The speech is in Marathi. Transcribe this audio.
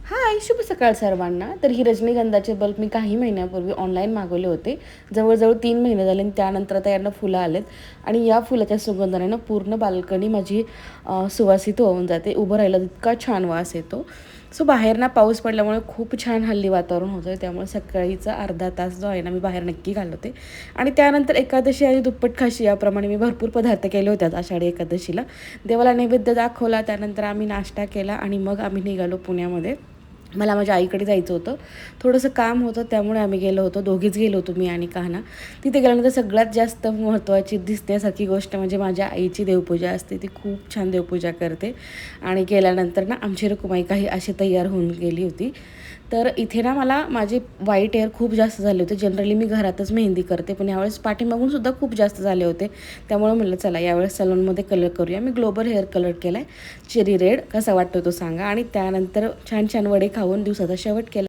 हाय, शुभ सकाळ सर्वांना. तर ही रजनीगंधाचे बल्ब मी काही महिन्यापूर्वी ऑनलाईन मागवले होते. जवळ-जवळ 3 महिने झाले आणि त्यानंतर आता यांना फुलं आलेत आणि या फुलाच्या सुगंधाने ना पूर्ण बाल्कनी माझी सुवासित होऊन जाते. उभं राहिलं इतका छान वास येतो. सो बाहेर ना पाऊस पडल्यामुळे खूप छान हल्ली वातावरण होतं आहे. त्यामुळे सकाळीचा अर्धा तास जो आहे ना, मी बाहेर नक्की घालवते. आणि त्यानंतर एकादशी आणि दुप्पट खाशी याप्रमाणे मी भरपूर पदार्थ केले होते आषाढी एकादशीला. देवाला नैवेद्य दाखवला, त्यानंतर आम्ही नाश्ता केला आणि मग आम्ही निघालो पुण्यामध्ये. मला माझ्या आईकडे जायचं होतं. थोडंसं काम होतं त्यामुळे आम्ही गेलो होतो. दोघीच गेलो होतो, मी आणि कान्हा. तिथे गेल्यानंतर सगळ्यात जास्त महत्त्वाची दिसण्यासारखी गोष्ट म्हणजे माझ्या आईची देवपूजा असते. ती खूप छान देवपूजा करते आणि केल्यानंतर ना आमची रखुमाई काही अशी तयार होऊन गेली होती. तर इथे ना मला माझे व्हाईट हेअर खूप जास्त झाले होते. जनरली मी घरातच मेहंदी करते, पण यावेळेस पाठीमागून सुद्धा खूप जास्त झाले होते. त्यामुळे म्हटलं चला यावेळेस सलूनमध्ये कलर करूया. मी ग्लोबल हेअर कलर केला आहे, चेरी रेड. कसा वाटतो तो सांगा. आणि त्यानंतर छान छान वडे खाऊन दिवसाचा शेवट केला.